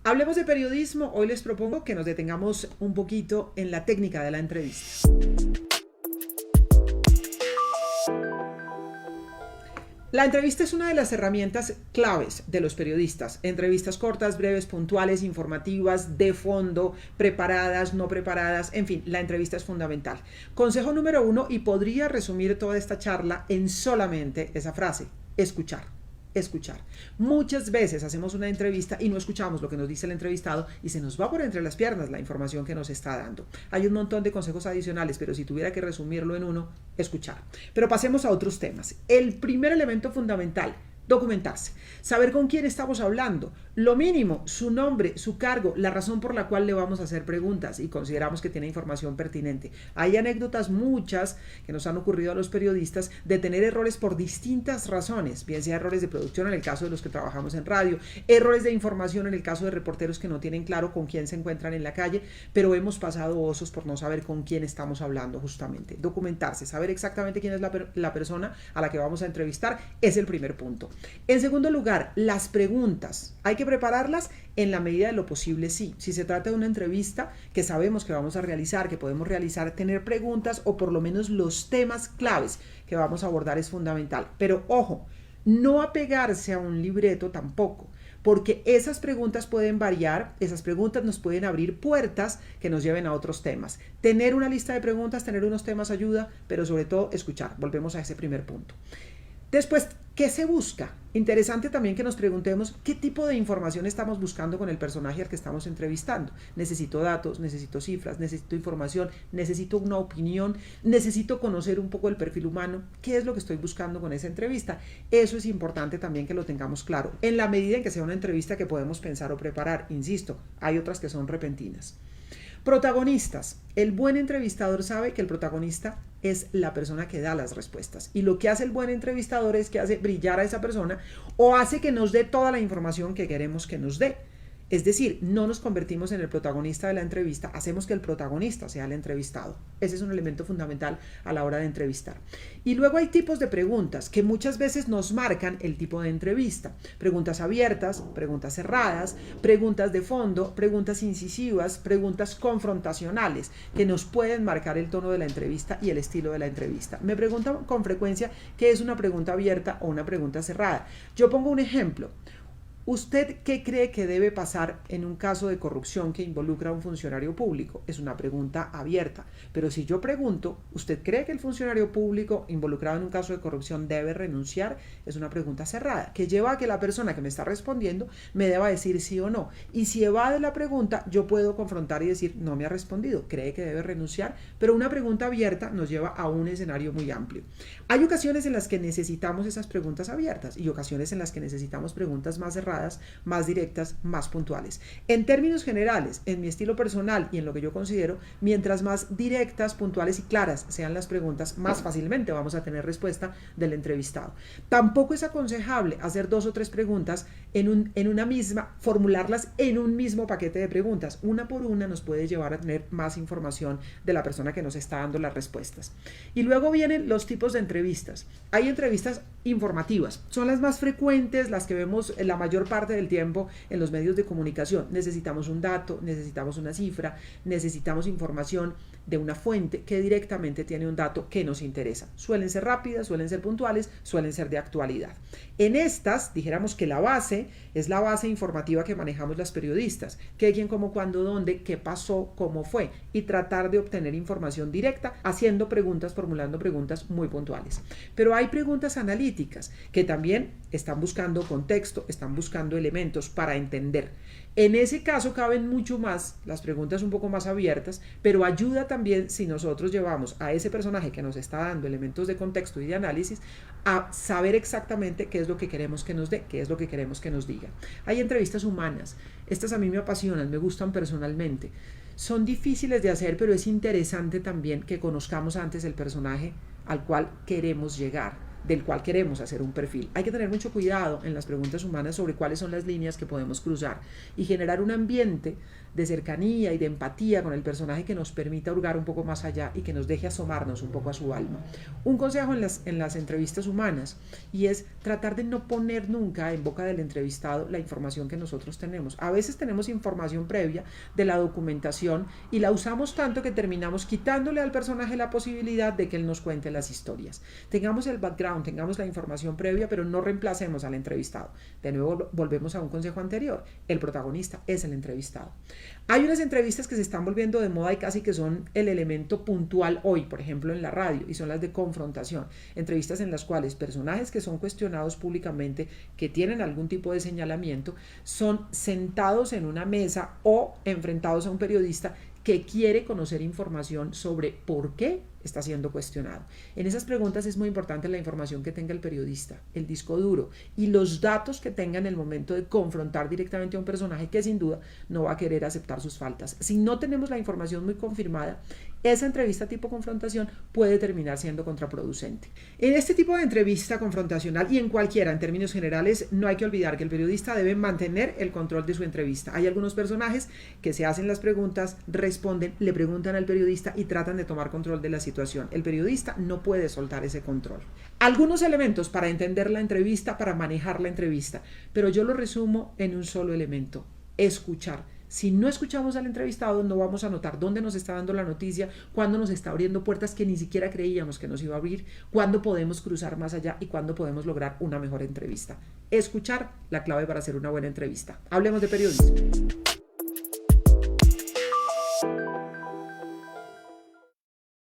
Hablemos de periodismo. Hoy les propongo que nos detengamos un poquito en la técnica de la entrevista. La entrevista es una de las herramientas claves de los periodistas. Entrevistas cortas, breves, puntuales, informativas, de fondo, preparadas, no preparadas, en fin, la entrevista es fundamental. Consejo número 1, y podría resumir toda esta charla en solamente esa frase: escuchar. Escuchar. Muchas veces hacemos una entrevista y no escuchamos lo que nos dice el entrevistado y se nos va por entre las piernas la información que nos está dando. Hay un montón de consejos adicionales, pero si tuviera que resumirlo en uno, escuchar. Pero pasemos a otros temas. El primer elemento fundamental: documentarse, saber con quién estamos hablando, lo mínimo, su nombre, su cargo, la razón por la cual le vamos a hacer preguntas y consideramos que tiene información pertinente. Hay anécdotas muchas que nos han ocurrido a los periodistas de tener errores por distintas razones, bien sea errores de producción en el caso de los que trabajamos en radio, errores de información en el caso de reporteros que no tienen claro con quién se encuentran en la calle, pero hemos pasado osos por no saber con quién estamos hablando justamente. Documentarse, saber exactamente quién es la persona a la que vamos a entrevistar es el primer punto. En segundo lugar, las preguntas. Hay que prepararlas en la medida de lo posible, sí. Si se trata de una entrevista que sabemos que vamos a realizar, que podemos realizar, tener preguntas o por lo menos los temas claves que vamos a abordar es fundamental. Pero ojo, no apegarse a un libreto tampoco, porque esas preguntas pueden variar, esas preguntas nos pueden abrir puertas que nos lleven a otros temas. Tener una lista de preguntas, tener unos temas ayuda, pero sobre todo escuchar. Volvemos a ese primer punto. Después, ¿qué se busca? Interesante también que nos preguntemos qué tipo de información estamos buscando con el personaje al que estamos entrevistando. Necesito datos, necesito cifras, necesito información, necesito una opinión, necesito conocer un poco el perfil humano. ¿Qué es lo que estoy buscando con esa entrevista? Eso es importante también que lo tengamos claro, en la medida en que sea una entrevista que podemos pensar o preparar. Insisto, hay otras que son repentinas. Protagonistas. El buen entrevistador sabe que el protagonista es la persona que da las respuestas. Y lo que hace el buen entrevistador es que hace brillar a esa persona o hace que nos dé toda la información que queremos que nos dé. Es decir, no nos convertimos en el protagonista de la entrevista, hacemos que el protagonista sea el entrevistado. Ese es un elemento fundamental a la hora de entrevistar. Y luego hay tipos de preguntas que muchas veces nos marcan el tipo de entrevista. Preguntas abiertas, preguntas cerradas, preguntas de fondo, preguntas incisivas, preguntas confrontacionales, que nos pueden marcar el tono de la entrevista y el estilo de la entrevista. Me preguntan con frecuencia qué es una pregunta abierta o una pregunta cerrada. Yo pongo un ejemplo. ¿Usted qué cree que debe pasar en un caso de corrupción que involucra a un funcionario público? Es una pregunta abierta. Pero si yo pregunto, ¿usted cree que el funcionario público involucrado en un caso de corrupción debe renunciar? Es una pregunta cerrada, que lleva a que la persona que me está respondiendo me deba decir sí o no. Y si evade la pregunta, yo puedo confrontar y decir, no me ha respondido, cree que debe renunciar. Pero una pregunta abierta nos lleva a un escenario muy amplio. Hay ocasiones en las que necesitamos esas preguntas abiertas y ocasiones en las que necesitamos preguntas más cerradas, más directas, más puntuales. En términos generales, en mi estilo personal y en lo que yo considero, mientras más directas, puntuales y claras sean las preguntas, más fácilmente vamos a tener respuesta del entrevistado. Tampoco es aconsejable hacer 2 o 3 preguntas en una misma, formularlas en un mismo paquete de preguntas. Una por una nos puede llevar a tener más información de la persona que nos está dando las respuestas. Y luego vienen los tipos de entrevistas. Hay entrevistas informativas, son las más frecuentes, las que vemos en la mayor parte del tiempo en los medios de comunicación. Necesitamos un dato, necesitamos una cifra, necesitamos información de una fuente que directamente tiene un dato que nos interesa. Suelen ser rápidas, suelen ser puntuales, suelen ser de actualidad. En estas, dijéramos que la base es la base informativa que manejamos las periodistas. Qué, quién, cómo, cuándo, dónde, qué pasó, cómo fue. Y tratar de obtener información directa haciendo preguntas, formulando preguntas muy puntuales. Pero hay preguntas analíticas que también están buscando contexto, están buscando elementos para entender. En ese caso caben mucho más las preguntas un poco más abiertas, pero ayuda también si nosotros llevamos a ese personaje que nos está dando elementos de contexto y de análisis a saber exactamente qué es lo que queremos que nos dé, qué es lo que queremos que nos diga. Hay entrevistas humanas, estas a mí me apasionan, me gustan personalmente. Son difíciles de hacer, pero es interesante también que conozcamos antes el personaje al cual queremos llegar. del cual queremos hacer un perfil. Hay que tener mucho cuidado en las preguntas humanas sobre cuáles son las líneas que podemos cruzar y generar un ambiente de cercanía y de empatía con el personaje que nos permita hurgar un poco más allá y que nos deje asomarnos un poco a su alma. Un consejo en las entrevistas humanas, y es tratar de no poner nunca en boca del entrevistado la información que nosotros tenemos. A veces tenemos información previa de la documentación y la usamos tanto que terminamos quitándole al personaje la posibilidad de que él nos cuente las historias. Tengamos el background, tengamos la información previa, pero no reemplacemos al entrevistado. De nuevo volvemos a un consejo anterior. El protagonista es el entrevistado. Hay unas entrevistas que se están volviendo de moda y casi que son el elemento puntual hoy, por ejemplo en la radio, y son las de confrontación. Entrevistas en las cuales personajes que son cuestionados públicamente, que tienen algún tipo de señalamiento, son sentados en una mesa o enfrentados a un periodista que quiere conocer información sobre por qué está siendo cuestionado. En esas preguntas es muy importante la información que tenga el periodista, el disco duro y los datos que tenga en el momento de confrontar directamente a un personaje que sin duda no va a querer aceptar sus faltas. Si no tenemos la información muy confirmada, esa entrevista tipo confrontación puede terminar siendo contraproducente. En este tipo de entrevista confrontacional y en cualquiera, en términos generales, no hay que olvidar que el periodista debe mantener el control de su entrevista. Hay algunos personajes que se hacen las preguntas, responden, le preguntan al periodista y tratan de tomar control de la situación. El periodista no puede soltar ese control. Algunos elementos para entender la entrevista, para manejar la entrevista, pero yo lo resumo en un solo elemento: escuchar. Si no escuchamos al entrevistado, no vamos a notar dónde nos está dando la noticia, cuándo nos está abriendo puertas que ni siquiera creíamos que nos iba a abrir, cuándo podemos cruzar más allá y cuándo podemos lograr una mejor entrevista. Escuchar, la clave para hacer una buena entrevista. Hablemos de periodismo.